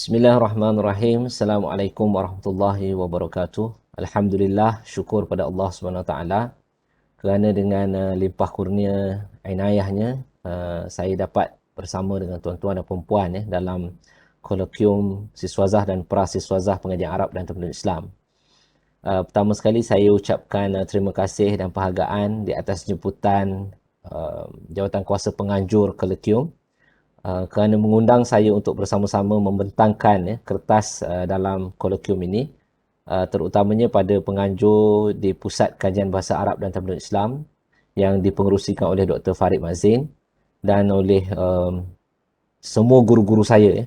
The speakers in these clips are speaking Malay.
Bismillahirrahmanirrahim. Assalamualaikum warahmatullahi wabarakatuh. Alhamdulillah, syukur pada Allah SWT kerana dengan limpah kurnia inayahnya saya dapat bersama dengan tuan-tuan dan puan-puan dalam kolokium siswazah dan prasiswazah pengajian Arab dan Tamadun Islam. Pertama sekali saya ucapkan terima kasih dan penghargaan di atas jemputan Jawatan Kuasa Penganjur Kolokium kerana mengundang saya untuk bersama-sama membentangkan kertas dalam kolokium ini, terutamanya pada penganjur di Pusat Kajian Bahasa Arab dan Tamadun Islam yang dipengerusikan oleh Dr. Farid Mazin dan oleh semua guru-guru saya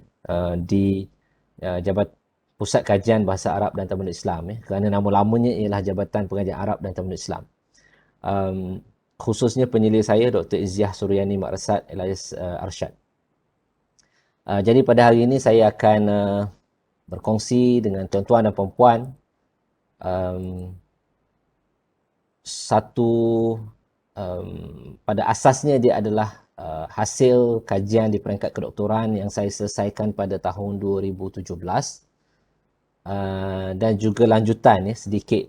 di Jabatan Pusat Kajian Bahasa Arab dan Tamadun Islam kerana nama lamanya ialah Jabatan Pengajian Arab dan Tamadun Islam. Khususnya penyelidik saya Dr. Izzah Suryani Makrasad Elias Arsyad. Jadi pada hari ini saya akan berkongsi dengan tuan-tuan dan puan-puan satu pada asasnya dia adalah hasil kajian di peringkat kedoktoran yang saya selesaikan pada tahun 2017 dan juga lanjutan sedikit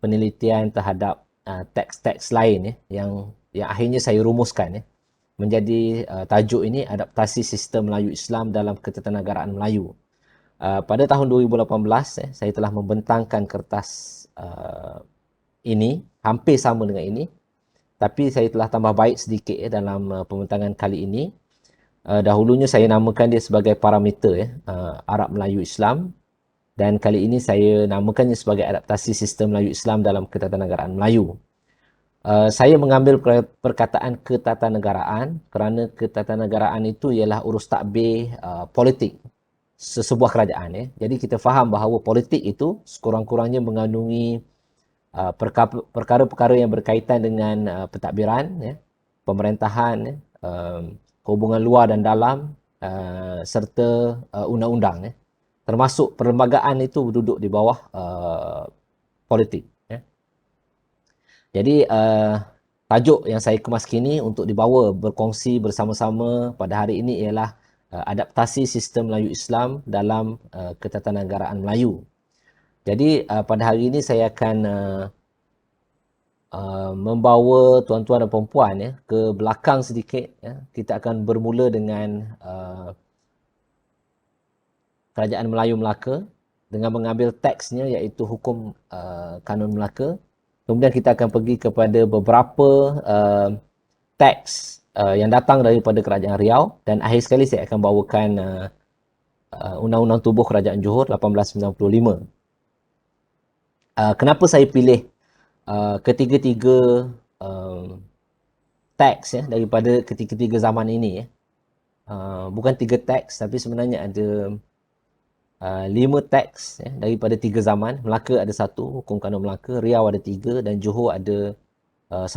penelitian terhadap teks-teks lain yang akhirnya saya rumuskan menjadi tajuk ini adaptasi sistem Melayu Islam dalam ketatanegaraan Melayu. Pada tahun 2018 saya telah membentangkan kertas ini hampir sama dengan ini, tapi saya telah tambah baik sedikit dalam pembentangan kali ini. Dahulunya saya namakan dia sebagai parameter Arab Melayu Islam, dan kali ini saya namakannya sebagai adaptasi sistem Melayu Islam dalam ketatanegaraan Melayu. Saya mengambil perkataan ketatanegaraan kerana ketatanegaraan itu ialah urus takbir politik sesebuah kerajaan. Jadi kita faham bahawa politik itu sekurang-kurangnya mengandungi perkara-perkara yang berkaitan dengan pentadbiran, pemerintahan, hubungan luar dan dalam, serta undang-undang. Termasuk perlembagaan itu duduk di bawah politik. Jadi tajuk yang saya kemas kini untuk dibawa berkongsi bersama-sama pada hari ini ialah adaptasi sistem Melayu Islam dalam ketatanegaraan Melayu. Jadi pada hari ini saya akan membawa tuan-tuan dan puan-puan ke belakang sedikit. Kita akan bermula dengan Kerajaan Melayu Melaka dengan mengambil teksnya iaitu Hukum Kanun Melaka. Kemudian kita akan pergi kepada beberapa teks yang datang daripada Kerajaan Riau, dan akhir sekali saya akan bawakan Undang-Undang Tubuh Kerajaan Johor 1895. Kenapa saya pilih ketiga-tiga teks daripada ketiga-tiga zaman ini? Bukan 3 teks, tapi sebenarnya ada 5 teks daripada 3 zaman. Melaka ada 1, Hukum Kanun Melaka, Riau ada 3 dan Johor ada 1.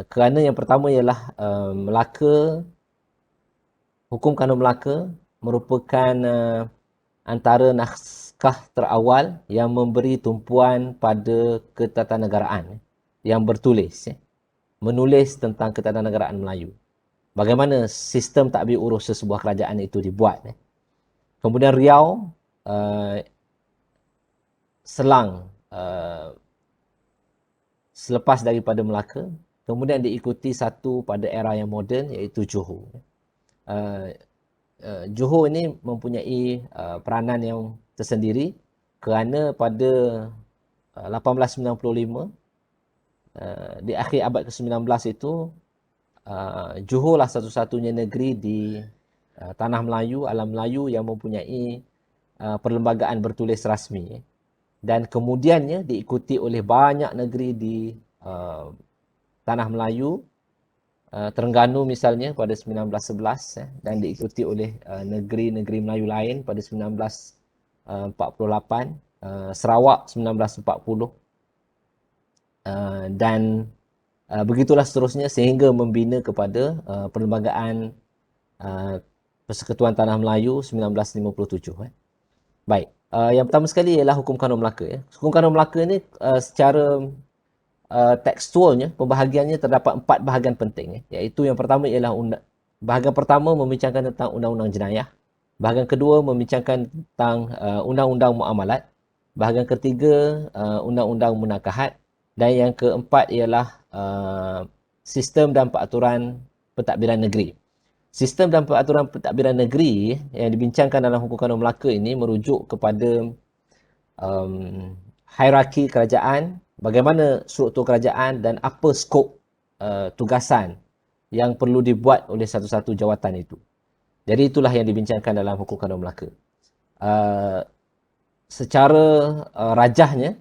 Kerana yang pertama ialah Melaka, Hukum Kanun Melaka merupakan antara naskah terawal yang memberi tumpuan pada ketatanegaraan yang bertulis, menulis tentang ketatanegaraan Melayu. Bagaimana sistem takbir urus sesebuah kerajaan itu dibuat. Kemudian Riau selang selepas daripada Melaka, kemudian diikuti satu pada era yang moden iaitu Johor. Johor ini mempunyai peranan yang tersendiri kerana pada 1895 di akhir abad ke-19 itu Johor lah satu-satunya negeri di tanah Melayu, alam Melayu yang mempunyai perlembagaan bertulis rasmi, dan kemudiannya diikuti oleh banyak negeri di tanah Melayu, Terengganu misalnya pada 1911 dan diikuti oleh negeri-negeri Melayu lain pada 1948, Sarawak 1940 dan begitulah seterusnya sehingga membina kepada perlembagaan Persekutuan Tanah Melayu 1957. Baik, yang pertama sekali ialah Hukum Kanun Melaka. Hukum Kanun Melaka ni secara tekstualnya, pembahagiannya terdapat 4 bahagian penting. Iaitu yang pertama ialah bahagian pertama membincangkan tentang undang-undang jenayah. Bahagian kedua membincangkan tentang undang-undang muamalat. Bahagian ketiga undang-undang munakahat. Dan yang keempat ialah sistem dan peraturan pentadbiran negeri. Sistem dan peraturan pentadbiran negeri yang dibincangkan dalam hukum kanun Melaka ini merujuk kepada um, hierarki kerajaan, bagaimana struktur kerajaan dan apa skop tugasan yang perlu dibuat oleh satu-satu jawatan itu. Jadi itulah yang dibincangkan dalam hukum kanun Melaka. Uh, secara rajahnya,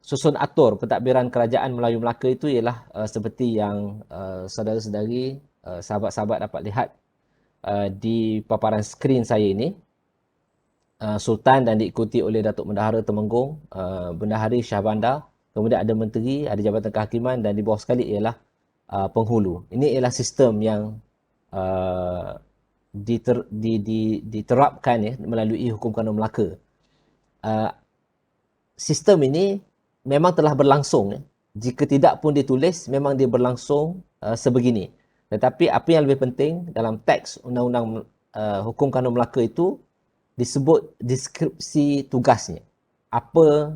susun atur pentadbiran kerajaan Melayu Melaka itu ialah seperti yang saudara-saudari, sahabat-sahabat dapat lihat di paparan skrin saya ini. Sultan dan diikuti oleh Datuk Bendahara Temenggung, Bendahari Shah Bandar, kemudian ada menteri, ada Jabatan Kehakiman dan di bawah sekali ialah penghulu. Ini ialah sistem yang diterapkan melalui hukum kanun Melaka. Sistem ini memang telah berlangsung. Jika tidak pun ditulis, memang dia berlangsung sebegini. Tetapi apa yang lebih penting dalam teks undang-undang hukum kanun Melaka itu disebut deskripsi tugasnya. Apa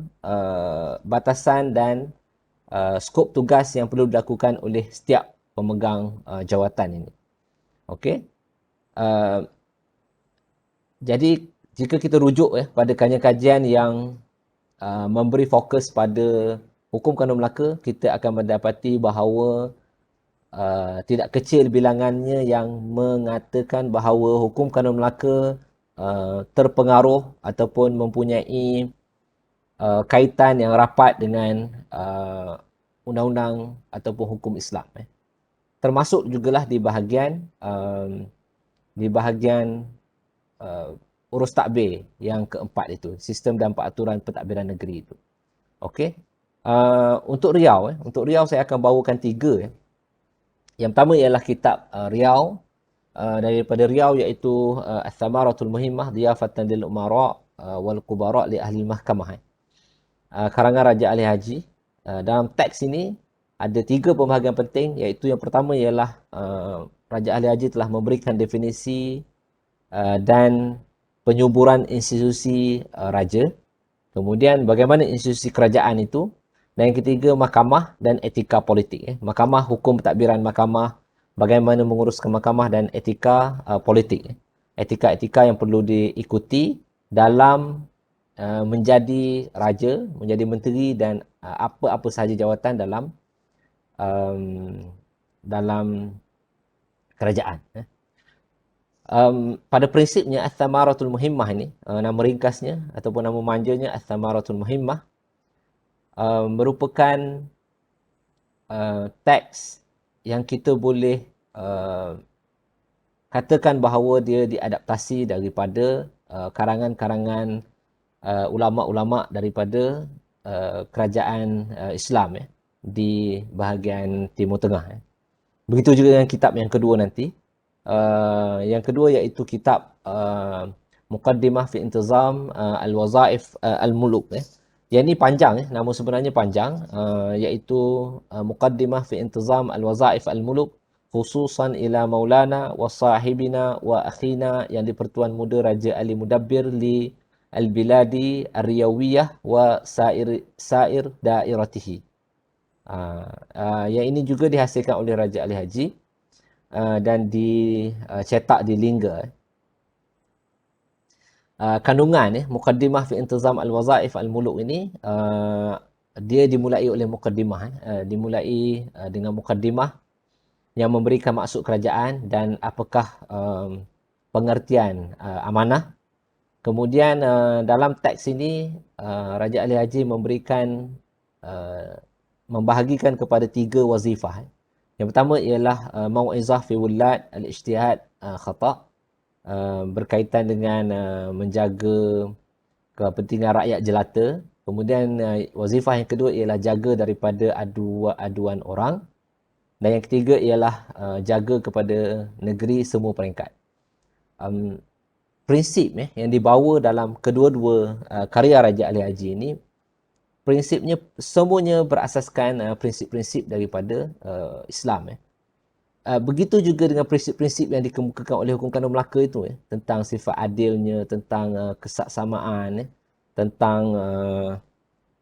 batasan dan skop tugas yang perlu dilakukan oleh setiap pemegang jawatan ini. Okey. Jadi jika kita rujuk pada kajian-kajian yang memberi fokus pada hukum kanun Melaka, kita akan mendapati bahawa tidak kecil bilangannya yang mengatakan bahawa hukum kanun Melaka terpengaruh ataupun mempunyai kaitan yang rapat dengan undang-undang ataupun hukum Islam. Termasuk jugalah di bahagian urus takbir yang keempat itu, sistem dan peraturan pentadbiran negeri itu. Okey. Untuk Riau saya akan bawakan 3. Yang pertama ialah kitab Riau, daripada Riau iaitu Ath-Thamaratul Muhimmah Dhiyafatan lil Umara wal Kubara li Ahli Mahkamah. Karangan Raja Ali Haji. Dalam teks ini ada 3 pembahagian penting, iaitu yang pertama ialah Raja Ali Haji telah memberikan definisi dan penyuburan institusi raja. Kemudian bagaimana institusi kerajaan itu. Dan yang ketiga, mahkamah dan etika politik. Mahkamah, hukum pentadbiran mahkamah, bagaimana menguruskan mahkamah dan etika politik. Etika-etika yang perlu diikuti dalam menjadi raja, menjadi menteri dan apa-apa sahaja jawatan dalam kerajaan. Pada prinsipnya Ath-Thamaratul Muhimmah ini, nama ringkasnya ataupun nama manjanya Ath-Thamaratul Muhimmah, merupakan teks yang kita boleh katakan bahawa dia diadaptasi daripada karangan-karangan ulama'-ulama' daripada kerajaan Islam di bahagian Timur Tengah. Begitu juga dengan kitab yang kedua nanti. Yang kedua iaitu kitab Muqaddimah fi Intizam Al-Wazaif Al-Muluk. Yang ini panjang, nama sebenarnya panjang, iaitu Muqaddimah fi Intizam Al-Wazaif Al-Muluk khususan ila Maulana wa sahibina wa akhina yang di-Pertuan Muda Raja Ali Mudabbir li Al-Biladi Ar-Riyawiyah wa sair dairatihi. Yang ini juga dihasilkan oleh Raja Ali Haji dan dicetak di Lingga. Kandungan Muqaddimah fi Intizam Al-Wazaif Al-Muluk ini dia dimulai oleh muqaddimah, dimulai dengan muqaddimah yang memberikan maksud kerajaan dan apakah pengertian amanah. Kemudian dalam teks ini Raja Ali Haji memberikan membahagikan kepada 3 wazifah. Yang pertama ialah mau'izah fi wulad al-ijtihad khata', berkaitan dengan menjaga kepentingan rakyat jelata. Kemudian wazifah yang kedua ialah jaga daripada aduan orang. Dan yang ketiga ialah jaga kepada negeri semua peringkat. Prinsip yang dibawa dalam kedua-dua karya Raja Ali Haji ini, prinsipnya semuanya berasaskan prinsip-prinsip daripada Islam. Begitu juga dengan prinsip-prinsip yang dikemukakan oleh hukum kanun Melaka itu, tentang sifat adilnya, tentang kesaksamaan, tentang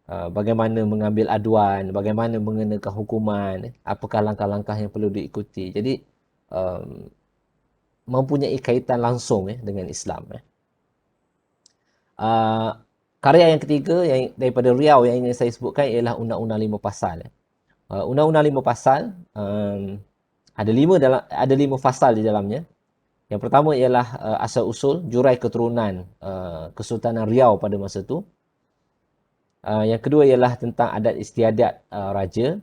bagaimana mengambil aduan, bagaimana mengenakan hukuman, apakah langkah-langkah yang perlu diikuti. Jadi mempunyai kaitan langsung dengan Islam. Karya yang ketiga yang daripada Riau yang ingin saya sebutkan ialah Undang-Undang 5 Pasal. Undang-Undang 5 Pasal ada 5 fasal di dalamnya. Yang pertama ialah asal usul jurai keturunan Kesultanan Riau pada masa itu. Yang kedua ialah tentang adat istiadat raja.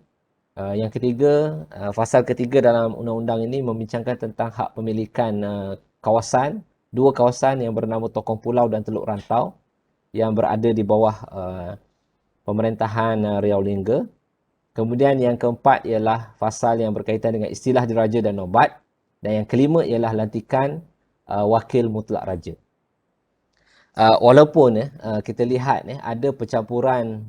Yang ketiga, fasal ketiga dalam undang-undang ini membincangkan tentang hak pemilikan kawasan, dua kawasan yang bernama Tokong Pulau dan Teluk Rantau yang berada di bawah pemerintahan Riau Lingga. Kemudian yang keempat ialah fasal yang berkaitan dengan istilah diraja dan nobat. Dan yang kelima ialah lantikan wakil mutlak raja. Walaupun kita lihat ada percampuran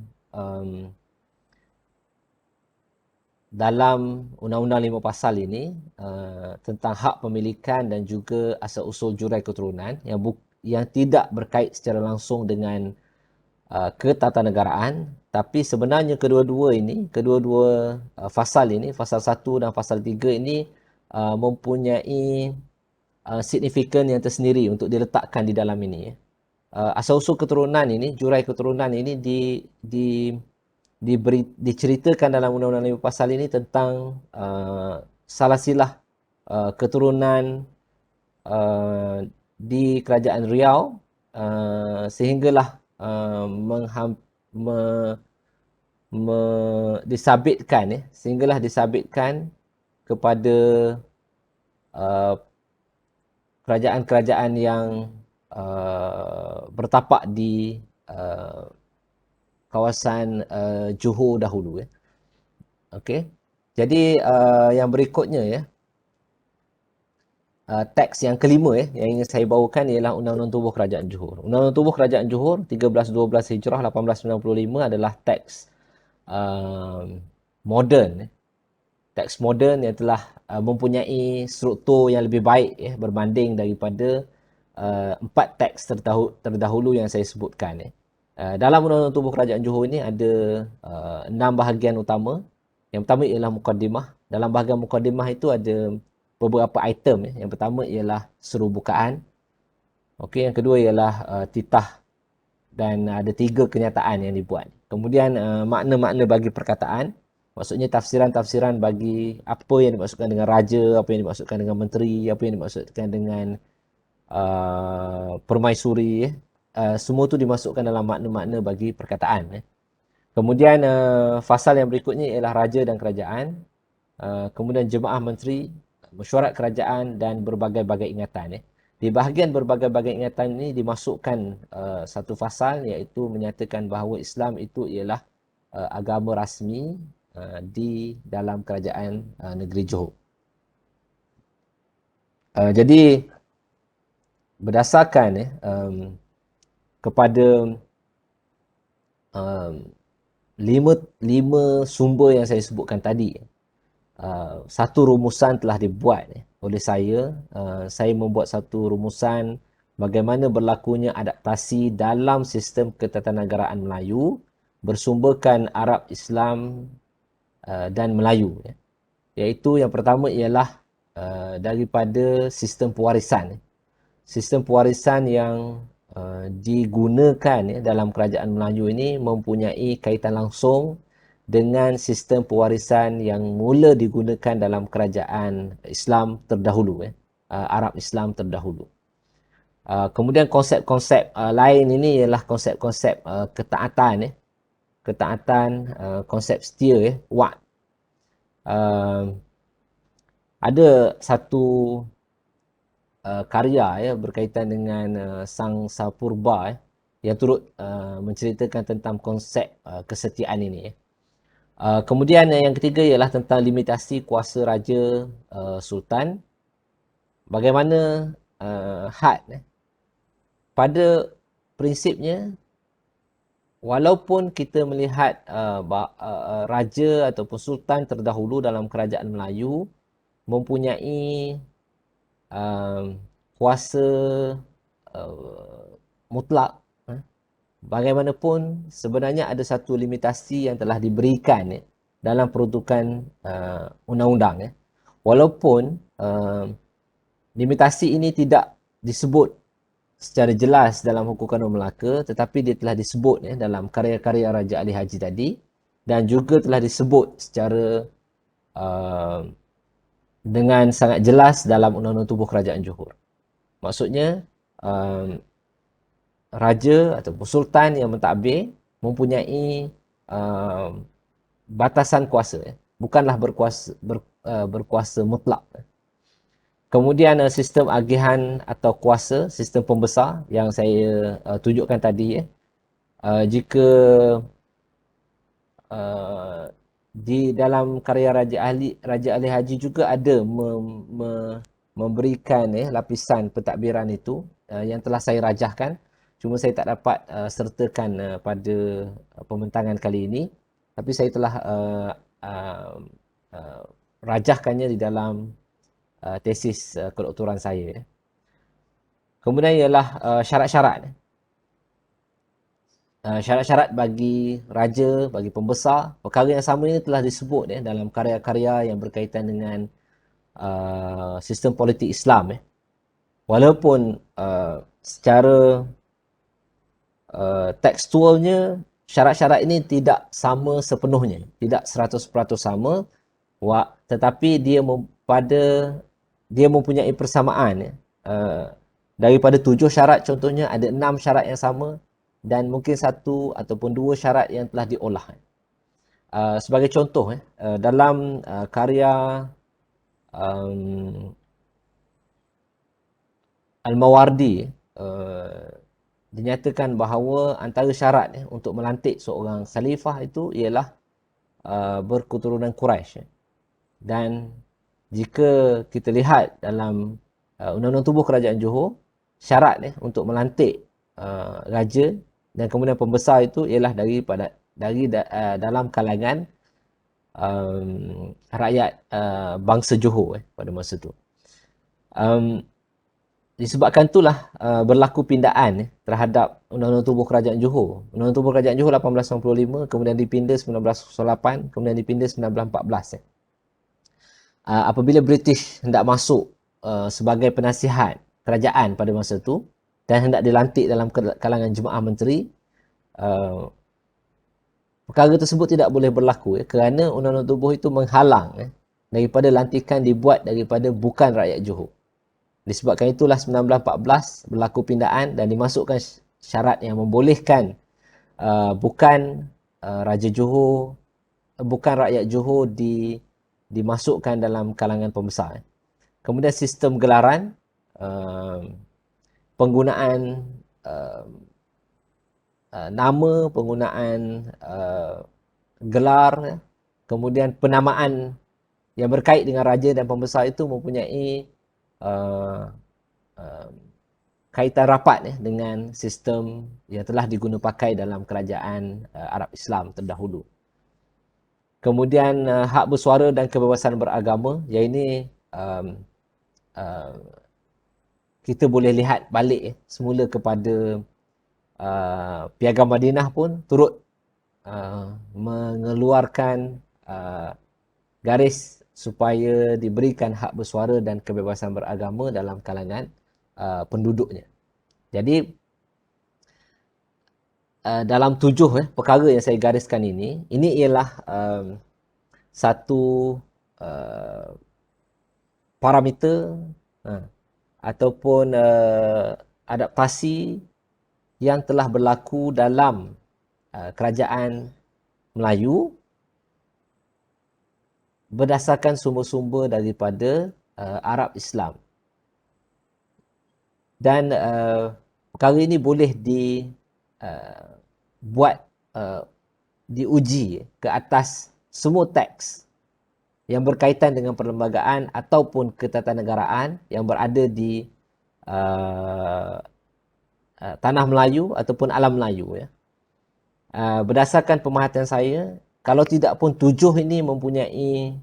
dalam Undang-Undang 5 Pasal ini tentang hak pemilikan dan juga asal-usul jurai keturunan yang tidak berkait secara langsung dengan ketatanegaraan, tapi sebenarnya kedua-dua fasal ini, fasal 1 dan fasal 3 ini mempunyai signifikan yang tersendiri untuk diletakkan di dalam ini. Asal-usul keturunan ini, jurai keturunan ini diceritakan dalam Undang-Undang 5 Pasal ini tentang salah silah keturunan di Kerajaan Riau sehinggalah disabitkan kepada kerajaan-kerajaan yang bertapak di kawasan Johor dahulu. Okey. Jadi yang berikutnya teks yang kelima yang ingin saya bawakan ialah Undang-Undang Tubuh Kerajaan Johor. Undang-Undang Tubuh Kerajaan Johor 1312 Hijrah 1895 adalah teks moden. Teks moden yang telah mempunyai struktur yang lebih baik berbanding daripada 4 teks terdahulu yang saya sebutkan. Dalam Undang-Undang Tubuh Kerajaan Johor ini ada 6 bahagian utama. Yang pertama ialah mukaddimah. Dalam bahagian mukaddimah itu ada beberapa item. Yang pertama ialah seru bukaan. Okey, yang kedua ialah titah dan ada 3 kenyataan yang dibuat. Kemudian makna-makna bagi perkataan. Maksudnya tafsiran-tafsiran bagi apa yang dimaksudkan dengan raja, apa yang dimaksudkan dengan menteri, apa yang dimaksudkan dengan permaisuri. Semua tu dimasukkan dalam makna-makna bagi perkataan. Kemudian fasal yang berikutnya ialah raja dan kerajaan. Kemudian jemaah menteri, mesyuarat kerajaan dan berbagai-bagai ingatan. Di bahagian berbagai-bagai ingatan ini dimasukkan satu fasal iaitu menyatakan bahawa Islam itu ialah agama rasmi di dalam kerajaan negeri Johor. Jadi berdasarkan kepada lima sumber yang saya sebutkan tadi, satu rumusan telah dibuat oleh saya. Saya membuat satu rumusan bagaimana berlakunya adaptasi dalam sistem ketatanegaraan Melayu bersumberkan Arab, Islam dan Melayu. Iaitu yang pertama ialah daripada sistem pewarisan. Sistem pewarisan yang digunakan dalam kerajaan Melayu ini mempunyai kaitan langsung dengan sistem pewarisan yang mula digunakan dalam kerajaan Islam terdahulu, Arab Islam terdahulu. Kemudian konsep-konsep lain ini ialah konsep-konsep ketaatan, konsep setia, wa'd. Ada satu karya berkaitan dengan Sang Sapurba yang turut menceritakan tentang konsep kesetiaan ini. Kemudian yang ketiga ialah tentang limitasi kuasa raja sultan. Bagaimana had pada prinsipnya, walaupun kita melihat raja ataupun sultan terdahulu dalam kerajaan Melayu mempunyai kuasa mutlak. Bagaimanapun sebenarnya ada satu limitasi yang telah diberikan dalam peruntukan undang-undang. Walaupun limitasi ini tidak disebut secara jelas dalam hukum kanun Melaka, tetapi dia telah disebut dalam karya-karya Raja Ali Haji tadi, dan juga telah disebut secara dengan sangat jelas dalam Undang-Undang Tubuh Kerajaan Johor. Maksudnya raja ataupun sultan yang mentadbir mempunyai batasan kuasa, bukanlah berkuasa mutlak. Kemudian sistem agihan atau kuasa, sistem pembesar yang saya tunjukkan tadi, jika di dalam karya Raja Ali Haji juga ada memberikan lapisan pentadbiran itu yang telah saya rajahkan. Cuma saya tak dapat sertakan pada pembentangan kali ini. Tapi saya telah rajahkannya di dalam tesis kedoktoran saya. Kemudian ialah syarat-syarat. Syarat-syarat bagi raja, bagi pembesar. Perkara yang sama ini telah disebut dalam karya-karya yang berkaitan dengan sistem politik Islam. Walaupun secara tekstualnya syarat-syarat ini tidak sama sepenuhnya, tidak 100% sama, tetapi dia mempunyai persamaan. Daripada 7 syarat contohnya ada 6 syarat yang sama dan mungkin 1 ataupun 2 syarat yang telah diolah. Sebagai contoh, dalam karya Al-Mawardi, dinyatakan bahawa antara syarat untuk melantik seorang khalifah itu ialah berketurunan Quraisy. Dan jika kita lihat dalam Undang-Undang Tubuh Kerajaan Johor, syarat untuk melantik raja dan kemudian pembesar itu ialah dalam kalangan rakyat bangsa Johor pada masa itu. Disebabkan itulah berlaku pindaan terhadap Undang-Undang Tubuh Kerajaan Johor. Undang-Undang Tubuh Kerajaan Johor 1895, kemudian dipinda 1908, kemudian dipinda 1914. Apabila British hendak masuk sebagai penasihat kerajaan pada masa itu dan hendak dilantik dalam kalangan jemaah menteri, perkara tersebut tidak boleh berlaku kerana Undang-Undang Tubuh itu menghalang daripada lantikan dibuat daripada bukan rakyat Johor. Disebabkan itulah 1914 berlaku pindaan dan dimasukkan syarat yang membolehkan bukan Raja Johor, bukan rakyat Johor dimasukkan dalam kalangan pembesar. Kemudian sistem gelaran, penggunaan nama, penggunaan gelar, kemudian penamaan yang berkait dengan raja dan pembesar itu mempunyai kaitan rapat dengan sistem yang telah diguna pakai dalam kerajaan Arab Islam terdahulu. Kemudian hak bersuara dan kebebasan beragama, yang ini kita boleh lihat balik semula kepada Piagam Madinah pun turut mengeluarkan garis supaya diberikan hak bersuara dan kebebasan beragama dalam kalangan penduduknya. Jadi dalam 7 perkara yang saya gariskan ini ialah satu parameter ataupun adaptasi yang telah berlaku dalam kerajaan Melayu berdasarkan sumber-sumber daripada Arab Islam. Dan perkara ini boleh diuji ke atas semua teks yang berkaitan dengan perlembagaan ataupun ketatanegaraan yang berada di tanah Melayu ataupun alam Melayu. Berdasarkan pemahatan saya, kalau tidak pun 7 ini mempunyai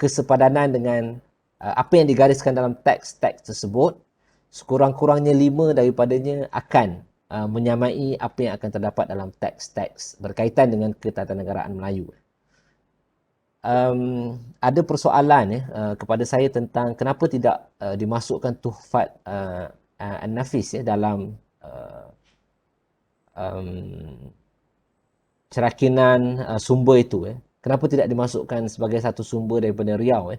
kesepadanan dengan apa yang digariskan dalam teks-teks tersebut, sekurang-kurangnya 5 daripadanya akan menyamai apa yang akan terdapat dalam teks-teks berkaitan dengan ketatanegaraan Melayu. Ada persoalan kepada saya tentang kenapa tidak dimasukkan Tuhfat An-Nafis dalam cerakinan sumber itu. Kenapa tidak dimasukkan sebagai satu sumber daripada Riau?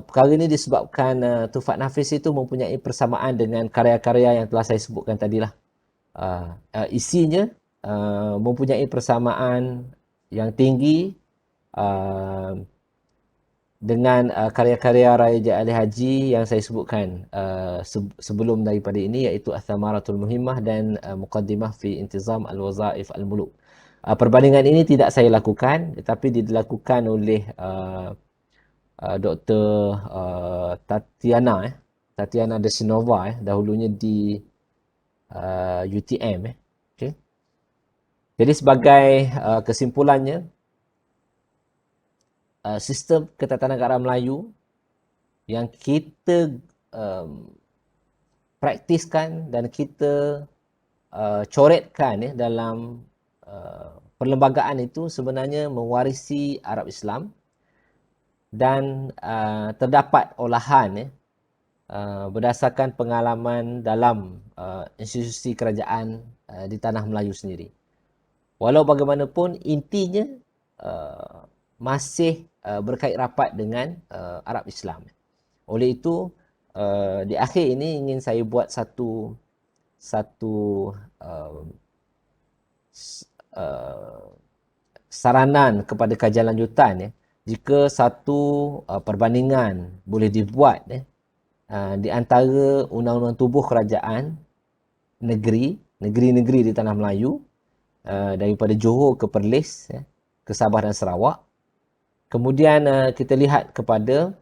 Perkara ini disebabkan Tuhfat Nafis itu mempunyai persamaan dengan karya-karya yang telah saya sebutkan tadilah. Isinya mempunyai persamaan yang tinggi dengan karya-karya Raja Ali Haji yang saya sebutkan sebelum daripada ini, iaitu Ath-Thamaratul Muhimmah dan Muqaddimah fi Intizam Al-Wazaif Al-Muluk. Perbandingan ini tidak saya lakukan, tetapi dilakukan oleh Dr. Tatiana Desinova dahulunya di UTM. Okay. Jadi sebagai kesimpulannya, sistem ketatanegaraan Melayu yang kita praktiskan dan kita coretkan dalam perlembagaan itu sebenarnya mewarisi Arab Islam dan terdapat olahan berdasarkan pengalaman dalam institusi kerajaan di tanah Melayu sendiri. Walau bagaimanapun, intinya masih berkait rapat dengan Arab Islam. Oleh itu, di akhir ini ingin saya buat satu saranan kepada kajian lanjutan. Jika satu perbandingan boleh dibuat di antara undang-undang tubuh kerajaan negeri-negeri di tanah Melayu, daripada Johor ke Perlis, ke Sabah dan Sarawak. Kemudian kita lihat kepada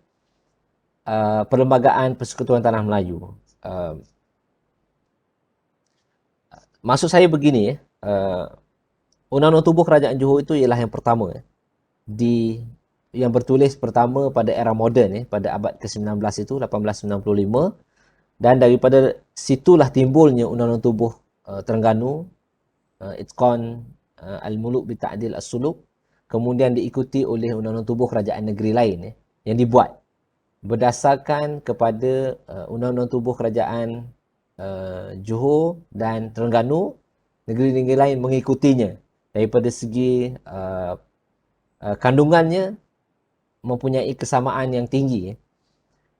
Perlembagaan Persekutuan Tanah Melayu. Maksud saya begini, Undang-Undang Tubuh Kerajaan Johor itu ialah yang pertama yang bertulis pertama pada era moden, pada abad ke-19 itu, 1895, dan daripada situlah timbulnya Undang-Undang Tubuh Terengganu, Itqan Al-Muluk Bita'dil As-Suluk, kemudian diikuti oleh Undang-Undang Tubuh Kerajaan Negeri lain yang dibuat berdasarkan kepada Undang-Undang Tubuh Kerajaan Johor dan Terengganu. Negeri-negeri lain mengikutinya daripada segi kandungannya mempunyai kesamaan yang tinggi.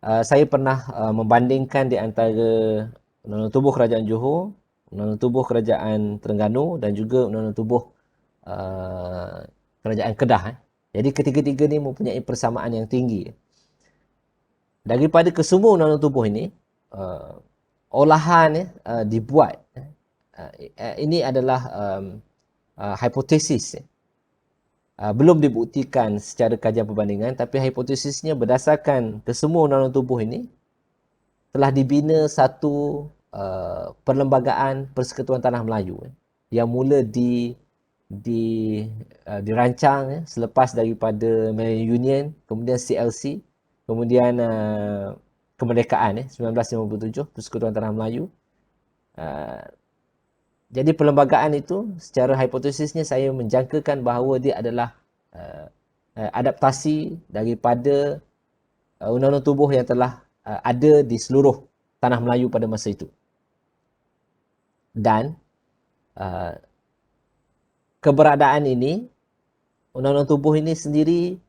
Saya pernah membandingkan di antara Undang-Undang Tubuh Kerajaan Johor, Undang-Undang Tubuh Kerajaan Terengganu dan juga Undang-Undang Tubuh Kerajaan Kedah. Jadi ketiga-tiga ni mempunyai persamaan yang tinggi. Daripada kesemua undang-undang tubuh ini, olahan dibuat. Ini adalah hipotesis. Belum dibuktikan secara kajian perbandingan, tapi hipotesisnya berdasarkan kesemua undang-undang tubuh ini telah dibina satu Perlembagaan Persekutuan Tanah Melayu yang mula dirancang selepas daripada Melayu Union, kemudian CLC, kemudian kemerdekaan 1957, Persekutuan Tanah Melayu. Jadi perlembagaan itu secara hipotesisnya saya menjangkakan bahawa dia adalah adaptasi daripada undang-undang tubuh yang telah ada di seluruh tanah Melayu pada masa itu. Dan keberadaan ini, undang-undang tubuh ini sendiri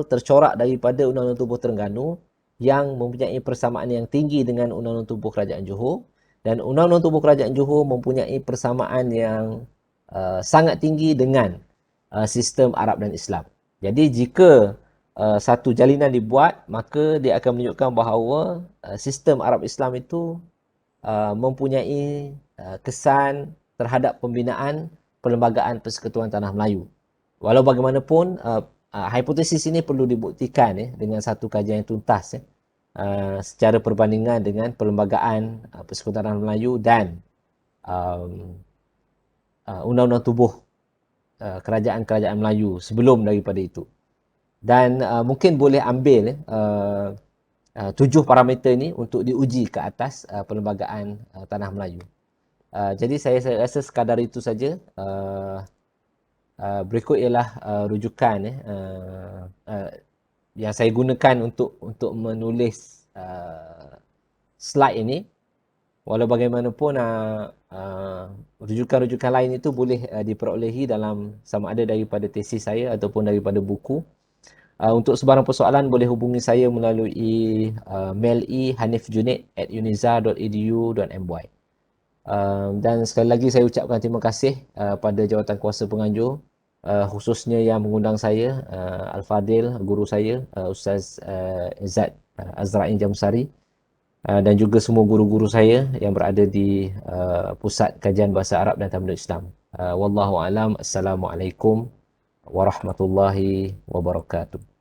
tercorak daripada Undang-Undang Tubuh Terengganu yang mempunyai persamaan yang tinggi dengan Undang-Undang Tubuh Kerajaan Johor, dan Undang-Undang Tubuh Kerajaan Johor mempunyai persamaan yang sangat tinggi dengan sistem Arab dan Islam. Jadi jika satu jalinan dibuat, maka dia akan menunjukkan bahawa sistem Arab Islam itu mempunyai kesan terhadap pembinaan Perlembagaan Persekutuan Tanah Melayu. Walau bagaimanapun, hipotesis ini perlu dibuktikan dengan satu kajian yang tuntas secara perbandingan dengan Perlembagaan Persekutuan Tanah Melayu dan Undang-Undang Tubuh Kerajaan-Kerajaan Melayu sebelum daripada itu. Dan mungkin boleh ambil 7 parameter ni untuk diuji ke atas Perlembagaan Tanah Melayu. Jadi saya rasa sekadar itu saja. Berikut ialah rujukan yang saya gunakan untuk menulis slide ini. Walau bagaimanapun rujukan-rujukan lain itu boleh diperolehi dalam sama ada daripada tesis saya ataupun daripada buku. Untuk sebarang persoalan boleh hubungi saya melalui mail hanifjunaid@uniza.edu.my. Dan sekali lagi saya ucapkan terima kasih pada Jawatankuasa Penganjur, khususnya yang mengundang saya, Al-Fadil, guru saya, Ustaz Izzat Azrain Jamsari, dan juga semua guru-guru saya yang berada di Pusat Kajian Bahasa Arab dan Tamadun Islam. Wallahu alam. Assalamualaikum warahmatullahi wabarakatuh.